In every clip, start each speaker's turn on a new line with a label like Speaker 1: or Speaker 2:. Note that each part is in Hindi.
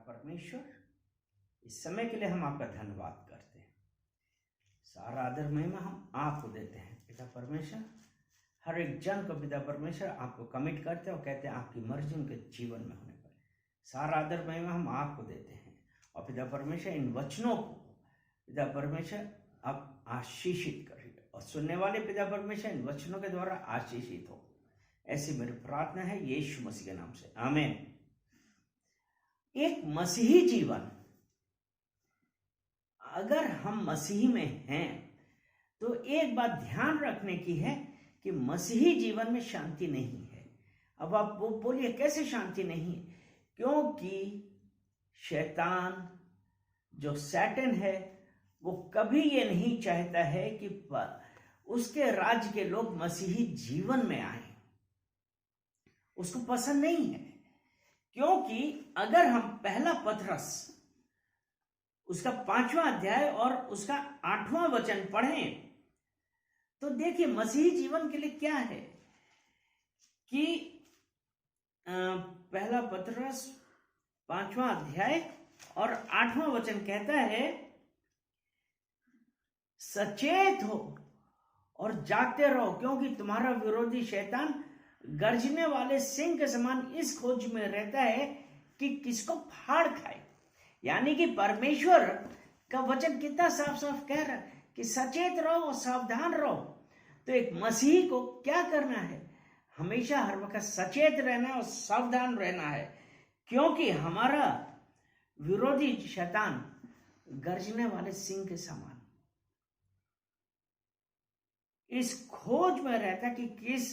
Speaker 1: परमेश्वर, इस समय के लिए हम आपका धन्यवाद करते हैं। सारा आदर महिमा हम आपको देते हैं पिता परमेश्वर। हर एक जन को पिता परमेश्वर आपको कमिट करते हैं और कहते हैं आपकी मर्जी उनके जीवन में होने पर। सारा आदर महिमा हम आपको देते हैं और पिता परमेश्वर इन वचनों को पिता परमेश्वर आप आशीषित करिए और सुनने वाले पिता परमेश्वर इन वचनों के द्वारा आशीषित हो। ऐसी मेरी प्रार्थना है यीशु मसीह के नाम से, आमीन। एक मसीही जीवन, अगर हम मसीही में हैं तो एक बात ध्यान रखने की है कि मसीही जीवन में शांति नहीं है। अब आप वो बोलिए कैसे शांति नहीं है? क्योंकि शैतान जो सैटन है वो कभी ये नहीं चाहता है कि उसके राज्य के लोग मसीही जीवन में आए। उसको पसंद नहीं है, क्योंकि अगर हम पहला पतरस उसका 5वां अध्याय और उसका 8वां वचन पढ़ें तो देखिए मसीही जीवन के लिए क्या है कि पहला पतरस 5वां अध्याय और 8वां वचन कहता है, सचेत हो और जागते रहो, क्योंकि तुम्हारा विरोधी शैतान गर्जने वाले सिंह के समान इस खोज में रहता है कि किसको फाड़ खाए। यानी कि परमेश्वर का वचन कितना साफ साफ कह रहा है कि सचेत रहो और सावधान रहो। तो एक मसीही को क्या करना है? हमेशा हर वक्त सचेत रहना है और सावधान रहना है, क्योंकि हमारा विरोधी शैतान गर्जने वाले सिंह के समान इस खोज में रहता है कि किस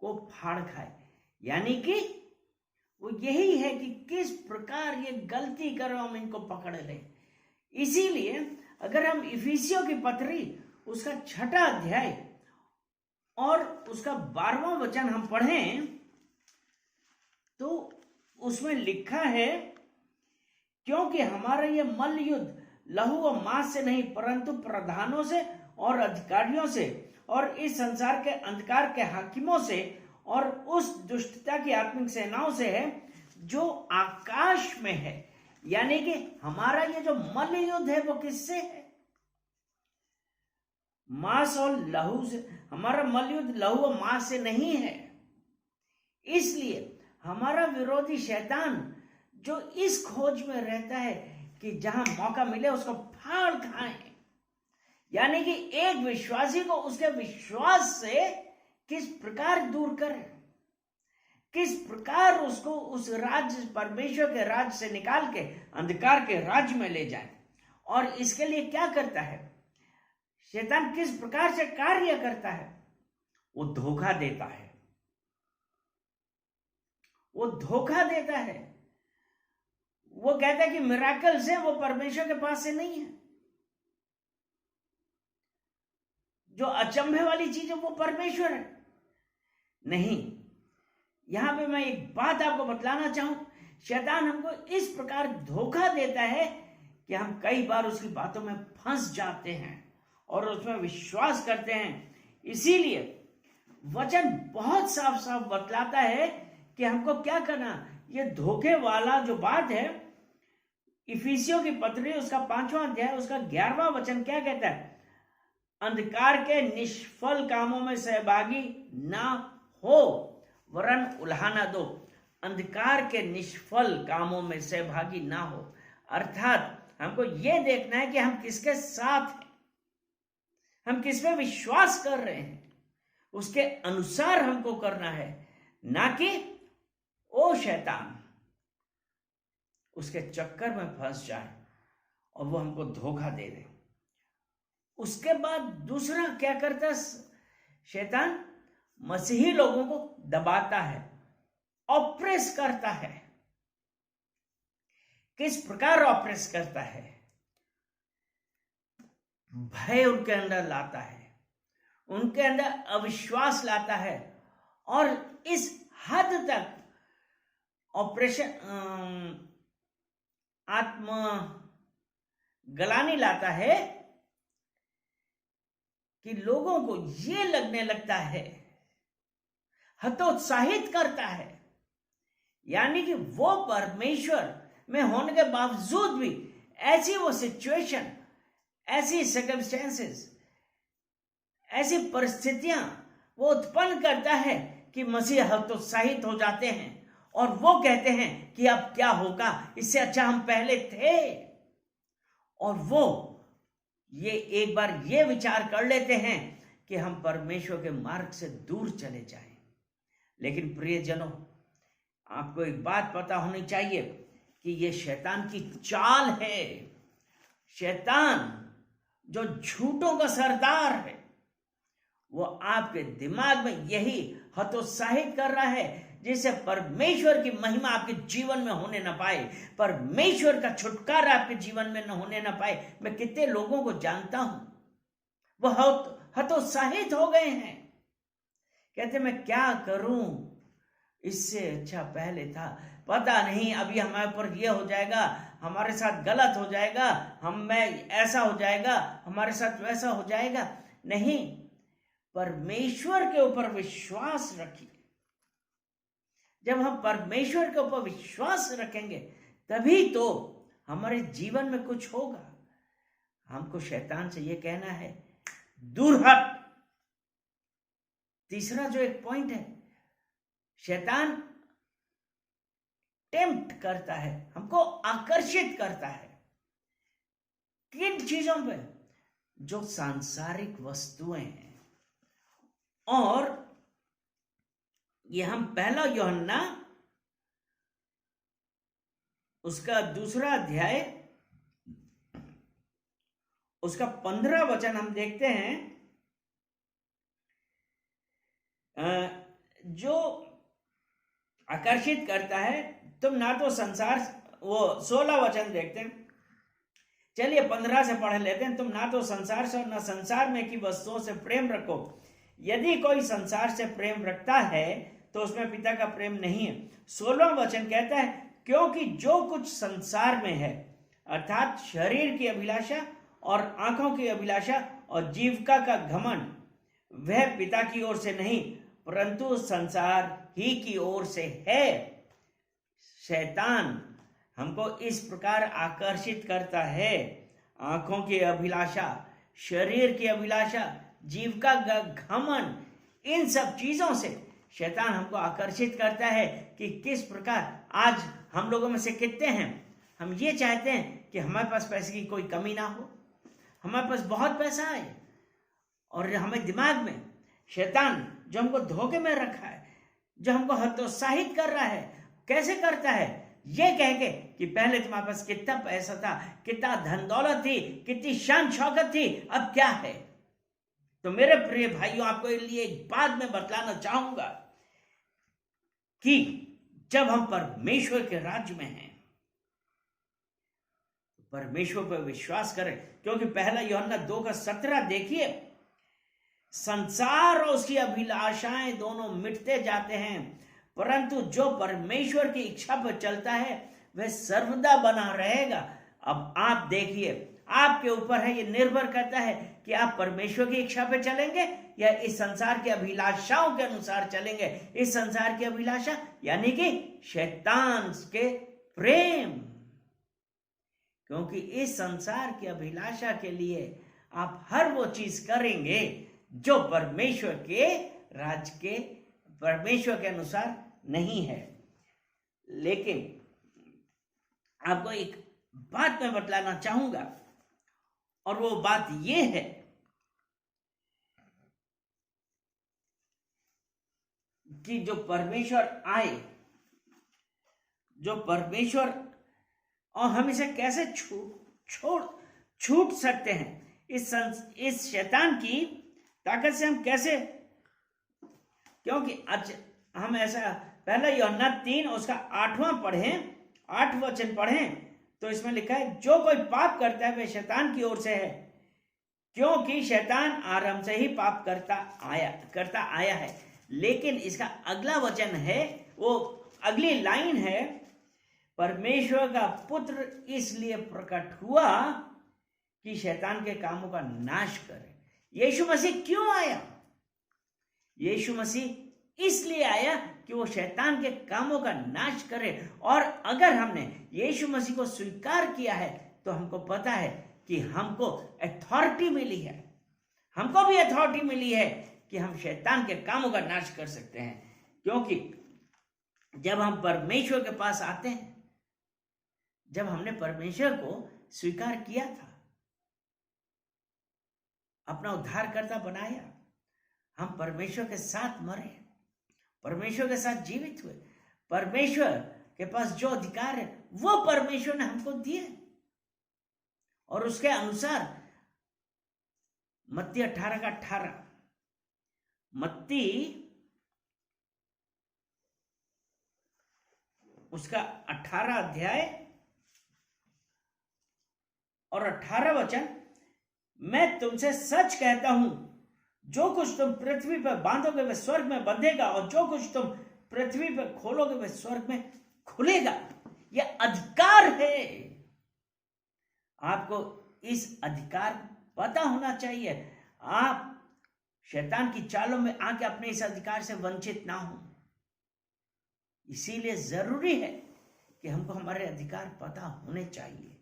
Speaker 1: को फाड़ खाए। यानी कि वो यही है कि किस प्रकार ये गलती करो हम इनको पकड़ लें। इसीलिए अगर हम इफिसियों की पत्री उसका 6वां अध्याय और उसका 12वां वचन हम पढ़ें तो उसमें लिखा है, क्योंकि हमारा ये मल्ल युद्ध लहू और मांस से नहीं परंतु प्रधानों से और अधिकारियों से और इस संसार के अंधकार के हाकिमों से और उस दुष्टता की आत्मिक सेनाओं से है जो आकाश में है। यानी कि हमारा ये जो मल्ल युद्ध है वो किससे है? मांस और लहू से। हमारा मल्ल युद्ध लहू और मांस से नहीं है। इसलिए हमारा विरोधी शैतान जो इस खोज में रहता है कि जहां मौका मिले उसको फाड़ खाएं। यानी कि एक विश्वासी को उसके विश्वास से किस प्रकार दूर करें, किस प्रकार उसको उस राज्य परमेश्वर के राज्य से निकाल के अंधकार के राज्य में ले जाए। और इसके लिए क्या करता है शैतान? किस प्रकार से कार्य करता है? वो धोखा देता है, वो धोखा देता है। वो कहता है कि मिराकल से वो परमेश्वर के पास से नहीं है। जो अचंभे वाली चीज है वो परमेश्वर है नहीं। यहां पे मैं एक बात आपको बतलाना चाहूं, शैतान हमको इस प्रकार धोखा देता है कि हम कई बार उसकी बातों में फंस जाते हैं और उसमें विश्वास करते हैं। इसीलिए वचन बहुत साफ साफ बतलाता है कि हमको क्या करना। ये धोखे वाला जो बात है, इफिसियों की पत्री उसका 5वां अध्याय उसका 11वां वचन क्या कहता है? अंधकार के निष्फल कामों में सहभागी ना हो वरन उल्हाना दो। अंधकार के निष्फल कामों में सहभागी ना हो, अर्थात हमको यह देखना है कि हम किसके साथ हैं, हम किस पे विश्वास कर रहे हैं, उसके अनुसार हमको करना है, ना कि ओ शैतान उसके चक्कर में फंस जाए और वो हमको धोखा दे दे। उसके बाद दूसरा क्या करता है शैतान? मसीही लोगों को दबाता है, ऑप्रेस करता है। किस प्रकार ऑप्रेस करता है? भय उनके अंदर लाता है, उनके अंदर अविश्वास लाता है और इस हद तक ऑपरेशन आत्म गलानी लाता है कि लोगों को ये लगने लगता है, हतोत्साहित करता है, यानी कि वो परमेश्वर में होने के बावजूद भी ऐसी वो सिचुएशन, ऐसी सर्कमस्टेंसेस, ऐसी परिस्थितियां वो उत्पन्न करता है कि मसीह हतोत्साहित हो जाते हैं और वो कहते हैं कि अब क्या होगा, इससे अच्छा हम पहले थे। और वो ये एक बार ये विचार कर लेते हैं कि हम परमेश्वर के मार्ग से दूर चले जाएं। लेकिन प्रियजनों, आपको एक बात पता होनी चाहिए कि ये शैतान की चाल है। शैतान जो झूठों का सरदार है, वो आपके दिमाग में यही हतोत्साहित कर रहा है जिससे परमेश्वर की महिमा आपके जीवन में होने ना पाए, परमेश्वर का छुटकारा आपके जीवन में न होने ना पाए। मैं कितने लोगों को जानता हूं, वो हतोत्साहित हो गए हैं, कहते मैं क्या करूं, इससे अच्छा पहले था, पता नहीं अभी हमारे ऊपर ये हो जाएगा, हमारे साथ गलत हो जाएगा, ऐसा हो जाएगा, हमारे साथ वैसा हो जाएगा। नहीं, परमेश्वर के ऊपर विश्वास रखिए। जब हम परमेश्वर के ऊपर विश्वास रखेंगे तभी तो हमारे जीवन में कुछ होगा। हमको शैतान से ये कहना है, दूर हट। तीसरा जो एक पॉइंट है, शैतान टेम्प्ट करता है, हमको आकर्षित करता है। किन चीजों पे? जो सांसारिक वस्तुएं हैं। और ये हम पहला यूहन्ना उसका 2 अध्याय उसका 15 वचन हम देखते हैं, जो आकर्षित करता है। तुम ना तो संसार, वो 16 वचन देखते हैं, चलिए 15 से पढ़ लेते हैं। तुम ना तो संसार से और ना संसार में की वस्तुओं से प्रेम रखो। यदि कोई संसार से प्रेम रखता है तो उसमें पिता का प्रेम नहीं है। 16वां वचन कहता है, क्योंकि जो कुछ संसार में है, अर्थात शरीर की अभिलाषा और आंखों की अभिलाषा और जीविका का घमंड, वह पिता की ओर से नहीं परंतु संसार ही की ओर से है। शैतान हमको इस प्रकार आकर्षित करता है, आंखों की अभिलाषा, शरीर की अभिलाषा, जीविका का घमंड, इन सब चीजों से शैतान हमको आकर्षित करता है कि किस प्रकार आज हम लोगों में से कितने हैं, हम ये चाहते हैं कि हमारे पास पैसे की कोई कमी ना हो, हमारे पास बहुत पैसा है। और हमें दिमाग में शैतान जो हमको धोखे में रखा है, जो हमको हतोत्साहित कर रहा है, कैसे करता है? ये कह के कि पहले तुम्हारे पास कितना पैसा था, कितना धन दौलत थी, कितनी शान शौकत थी, अब क्या है? तो मेरे प्रिय भाइयों, आपको लिए एक बात मैं बतलाना चाहूंगा कि जब हम परमेश्वर के राज्य में हैं, परमेश्वर पर विश्वास करें। क्योंकि पहला यूहन्ना 2:17 देखिए, संसार और उसकी अभिलाषाएं दोनों मिटते जाते हैं, परंतु जो परमेश्वर की इच्छा पर चलता है वह सर्वदा बना रहेगा। अब आप देखिए, आपके ऊपर है, ये निर्भर करता है कि आप परमेश्वर की इच्छा पे चलेंगे या इस संसार के अभिलाषाओं के अनुसार चलेंगे। इस संसार की अभिलाषा यानी कि शैतान के प्रेम, क्योंकि इस संसार की अभिलाषा के लिए आप हर वो चीज करेंगे जो परमेश्वर के राज्य के, परमेश्वर के अनुसार नहीं है। लेकिन आपको एक बात मैं बतलाना चाहूंगा, और वो बात ये है कि जो परमेश्वर आए, जो परमेश्वर, और हम इसे कैसे छूट सकते हैं? इस शैतान की ताकत से हम कैसे? क्योंकि हम ऐसा पहला यूहन्ना 3 उसका 8वां पढ़ें, 8 वचन पढ़ें तो इसमें लिखा है, जो कोई पाप करता है वह शैतान की ओर से है, क्योंकि शैतान आरंभ से ही पाप करता आया है। लेकिन इसका अगला वचन है, वो अगली लाइन है, परमेश्वर का पुत्र इसलिए प्रकट हुआ कि शैतान के कामों का नाश करे। यीशु मसीह क्यों आया? यीशु मसीह इसलिए आया कि वो शैतान के कामों का नाश करे। और अगर हमने यीशु मसीह को स्वीकार किया है तो हमको पता है कि हमको अथॉरिटी मिली है, हमको भी अथॉरिटी मिली है कि हम शैतान के कामों का नाश कर सकते हैं। क्योंकि जब हम परमेश्वर के पास आते हैं, जब हमने परमेश्वर को स्वीकार किया था, अपना उद्धारकर्ता बनाया, हम परमेश्वर के साथ मरे, परमेश्वर के साथ जीवित हुए, परमेश्वर के पास जो अधिकार है वो परमेश्वर ने हमको दिए। और उसके अनुसार मत्ती 18:18, मत्ती उसका 18 अध्याय और 18 वचन, मैं तुमसे सच कहता हूं, जो कुछ तुम पृथ्वी पर बांधोगे वह स्वर्ग में बंधेगा, और जो कुछ तुम पृथ्वी पर खोलोगे वह स्वर्ग में खुलेगा। यह अधिकार है। आपको इस अधिकार पता होना चाहिए। आप शैतान की चालों में आके अपने इस अधिकार से वंचित ना हो। इसीलिए जरूरी है कि हमको हमारे अधिकार पता होने चाहिए।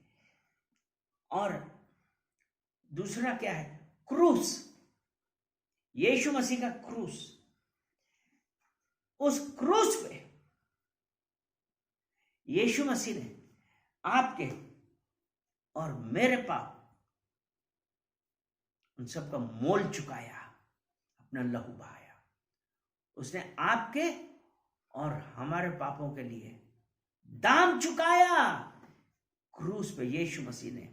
Speaker 1: और दूसरा क्या है? क्रूस, यीशु मसीह का क्रूस। उस क्रूस पे यीशु मसीह ने आपके और मेरे पाप उन सब का मोल चुकाया, अपना लहू बहाया। उसने आपके और हमारे पापों के लिए दाम चुकाया क्रूस पे यीशु मसीह ने।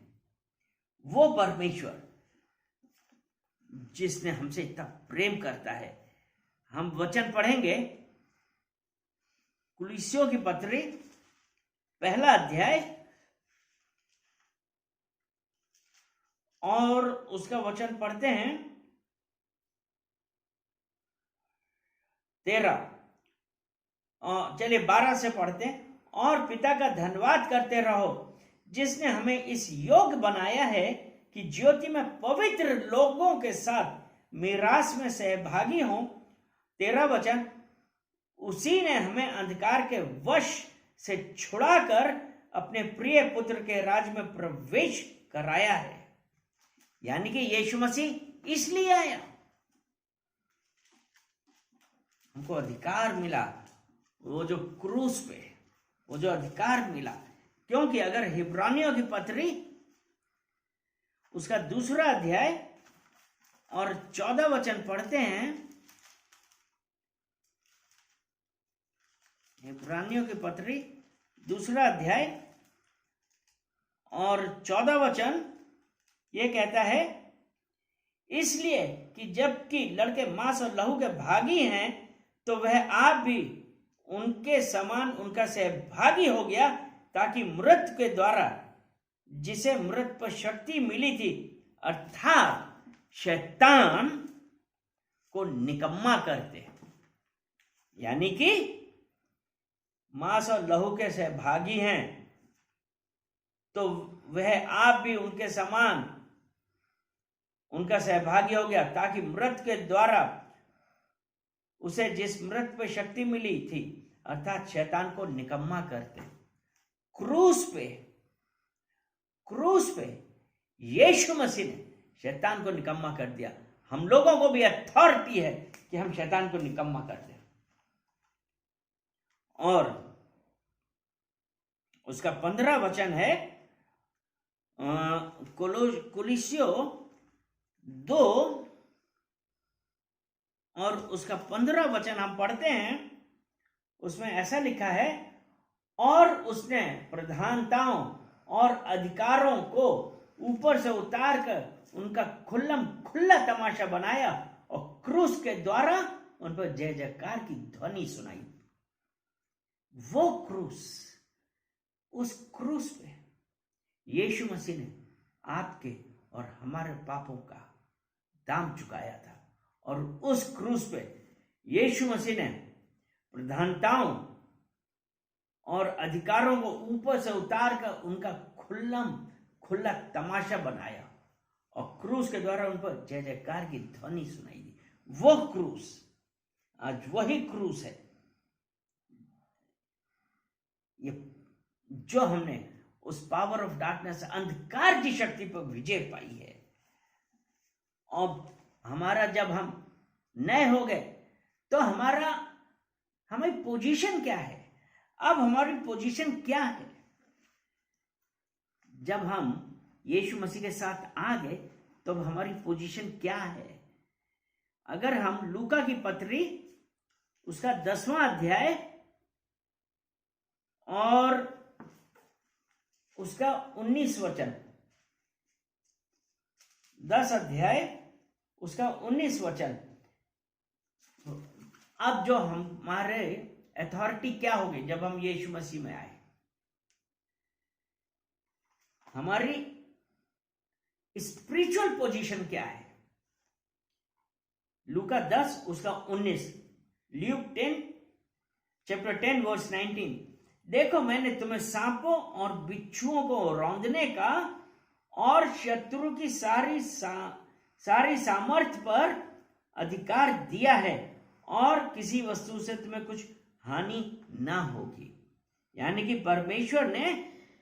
Speaker 1: वो परमेश्वर जिसने हमसे इतना प्रेम करता है। हम वचन पढ़ेंगे, कुलिस्सियों की पत्री 1 अध्याय और उसका वचन पढ़ते हैं 13, चलिए 12 से पढ़ते हैं। और पिता का धन्यवाद करते रहो जिसने हमें इस योग्य बनाया है कि ज्योति में पवित्र लोगों के साथ मीरास में सहभागी हों। 13 वचन, उसी ने हमें अंधकार के वश से छुड़ाकर अपने प्रिय पुत्र के राज्य में प्रवेश कराया है। यानी कि यीशु मसीह इसलिए आया, हमको अधिकार मिला। वो जो क्रूस पे वो जो अधिकार मिला, क्योंकि अगर हिब्रानियों की पत्री उसका 2 अध्याय और 14 वचन पढ़ते हैं, हिब्रानियों की पत्री 2 अध्याय और 14 वचन ये कहता है, इसलिए कि जबकि लड़के मांस और लहू के भागी हैं, तो वह आप भी उनके समान उनका सहभागी हो गया, ताकि मृत्यु के द्वारा जिसे मृत्यु पर शक्ति मिली थी, अर्थात शैतान को निकम्मा करते। यानी कि मांस और लहू के सहभागी हैं, तो वह आप भी उनके समान उनका सहभागी हो गया, ताकि मृत्यु के द्वारा उसे जिस मृत्यु पे शक्ति मिली थी, अर्थात शैतान को निकम्मा करते। क्रूस पे यीशु मसीह ने शैतान को निकम्मा कर दिया। हम लोगों को भी अथॉरिटी है कि हम शैतान को निकम्मा कर दें। और उसका 15 वचन है, कुलिस्सियों 2 और उसका 15 वचन हम पढ़ते हैं। उसमें ऐसा लिखा है, और उसने प्रधानताओं और अधिकारों को ऊपर से उतार कर उनका खुला तमाशा बनाया, और क्रूस के द्वारा उन पर जय जयकार की ध्वनि सुनाई। वो क्रूस, उस क्रूस पे यीशु मसीह ने आपके और हमारे पापों का दाम चुकाया था। और उस क्रूस पे यीशु मसीह ने प्रधानताओं और अधिकारों को ऊपर से उतार कर उनका खुला तमाशा बनाया, और क्रूस के द्वारा उन पर जय जयकार की ध्वनि सुनाई दी। वो क्रूस आज वही क्रूस है ये जो हमने उस पावर ऑफ डार्कनेस, अंधकार की शक्ति पर विजय पाई है। और हमारा जब हम नए हो गए तो हमारी पोजीशन क्या है? अब हमारी पोजीशन क्या है? जब हम यीशु मसीह के साथ आ गए तो हमारी पोजीशन क्या है? अगर हम लूका की पत्री उसका 10वां अध्याय और उसका 19 वचन, 10 अध्याय उसका 19 वचन, अब जो हमारे अथॉरिटी क्या होगी जब हम यीशु मसीह में आए, हमारी स्पिरिचुअल पोजीशन क्या है? लूका 10 उसका 19, ल्यूक 10 चैप्टर 10 वर्स 19, देखो मैंने तुम्हें सांपों और बिच्छुओं को रौंदने का और शत्रु की सारी सामर्थ्य पर अधिकार दिया है और किसी वस्तु से तुम्हें कुछ हानि ना होगी। यानी कि परमेश्वर ने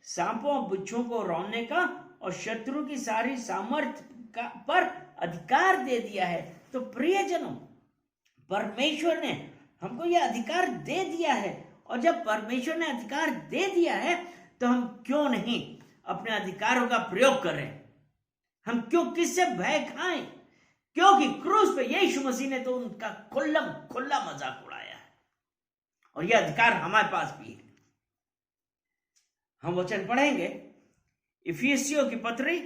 Speaker 1: सांपों और बिच्छुओं को रौंदने का और शत्रु की सारी सामर्थ्य पर अधिकार दे दिया है। तो प्रियजनों, परमेश्वर ने हमको यह अधिकार दे दिया है, और जब परमेश्वर ने अधिकार दे दिया है तो हम क्यों नहीं अपने अधिकारों का प्रयोग करें? हम क्यों किससे भय खाएं? क्योंकि क्रूस पे यीशु मसीह ने तो उनका खुला मजाक उड़ाया है, और यह अधिकार हमारे पास भी है। हम वचन पढ़ेंगे इफिसियों की पत्री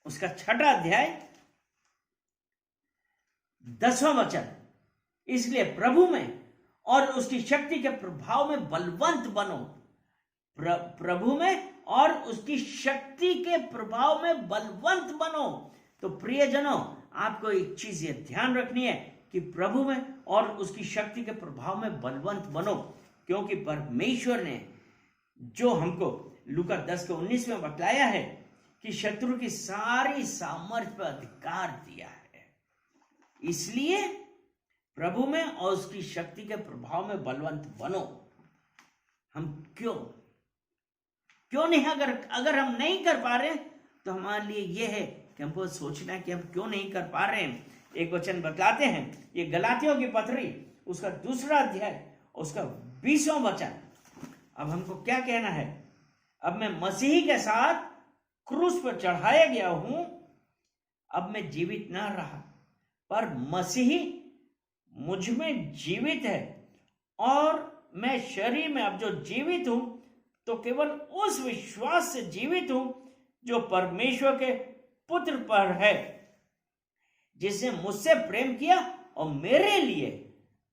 Speaker 1: उसका 6वां अध्याय 10वां वचन, इसलिए प्रभु में और उसकी शक्ति के प्रभाव में बलवंत बनो। प्रभु में और उसकी शक्ति के प्रभाव में बलवंत बनो। तो प्रियजनों, आपको एक चीज ये ध्यान रखनी है कि प्रभु में और उसकी शक्ति के प्रभाव में बलवंत बनो, क्योंकि परमेश्वर ने जो हमको लूका 10 के 19 में बतलाया है कि शत्रु की सारी सामर्थ्य पर अधिकार दिया है, इसलिए प्रभु में और उसकी शक्ति के प्रभाव में बलवंत बनो। हम क्यों नहीं, अगर हम नहीं कर पा रहे तो हमारे लिए यह है कि हमको सोचना है कि हम क्यों नहीं कर पा रहे हैं। एक वचन बतलाते हैं, ये गलातियों की पत्री उसका 2 अध्याय उसका 20वां वचन। अब हमको क्या कहना है? अब मैं मसीह के साथ क्रूस पर चढ़ाया गया हूं, अब मैं जीवित ना रहा पर मसीह मुझ में जीवित है, और मैं शरीर में अब जो जीवित हूं तो केवल उस विश्वास से जीवित हूं जो परमेश्वर के पुत्र पर है, जिसने मुझसे प्रेम किया और मेरे लिए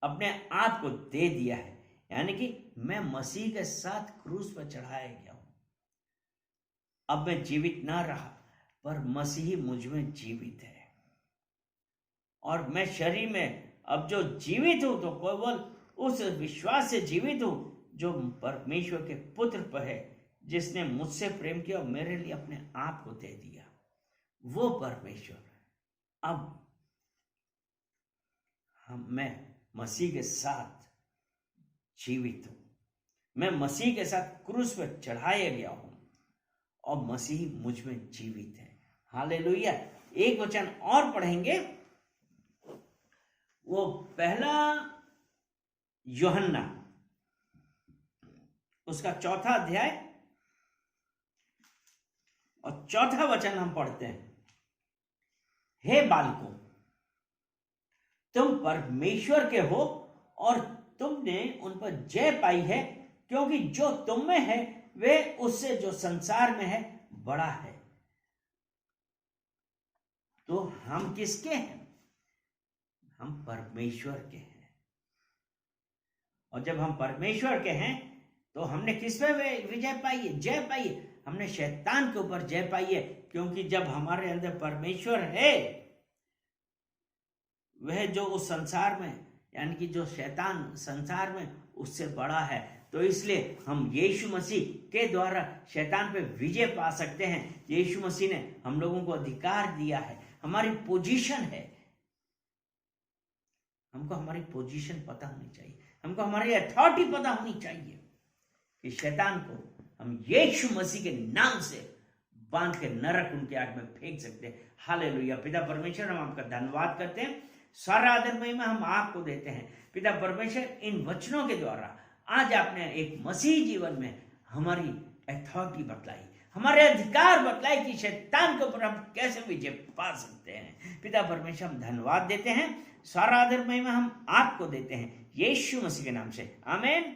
Speaker 1: अपने आप को दे दिया है। यानी कि मैं मसीह के साथ क्रूस पर चढ़ाया गया हूं, अब मैं जीवित ना रहा पर मसीह मुझ में जीवित है, और मैं शरीर में अब जो जीवित हूं तो केवल उस विश्वास से जीवित हूं जो परमेश्वर के पुत्र पर है, जिसने मुझसे प्रेम किया और मेरे लिए अपने आप को दे दिया। वो परमेश्वर, अब मैं मसीह के साथ जीवित हूं, मैं मसीह के साथ क्रूस पर चढ़ाया गया हूं और मसीह मुझ में जीवित है। हालेलुया। एक वचन और पढ़ेंगे, वो 1 यूहन्ना उसका 4 अध्याय और 4 वचन हम पढ़ते हैं। हे बालकों, तुम परमेश्वर के हो और तुमने उन पर जय पाई है, क्योंकि जो तुम में है वे उससे जो संसार में है बड़ा है। तो हम किसके हैं? हम परमेश्वर के हैं। और जब हम परमेश्वर के हैं तो हमने किस पे विजय पाई है? जय पाई है। हमने शैतान के ऊपर जय पाई है, क्योंकि जब हमारे अंदर परमेश्वर है, वह जो उस संसार में, यानी कि जो शैतान संसार में, उससे बड़ा है। तो इसलिए हम यीशु मसीह के द्वारा शैतान पे विजय पा सकते हैं। यीशु मसीह ने हम लोगों को अधिकार दिया है, हमारी पोजीशन है। हमको हमारी पोजीशन पता होनी चाहिए, हमको हमारी अथॉरिटी पता होनी चाहिए कि शैतान को हम यीशु मसीह के नाम से बांध के नरक उनके आग में फेंक सकते हैं। हालेलुया। पिता परमेश्वर, हम आपका धन्यवाद करते हैं, सारा आदर महिमा हम आपको देते हैं। पिता परमेश्वर, इन वचनों के द्वारा आज आपने एक मसीह जीवन में हमारी अथॉरिटी बतलाई, हमारे अधिकार बतलाए कि शैतान के ऊपर हम कैसे विजय पा सकते हैं। पिता परमेश्वर, हम धन्यवाद देते हैं, सारा आदर महिमा हम आपको देते हैं, यीशु मसीह के नाम से, आमीन।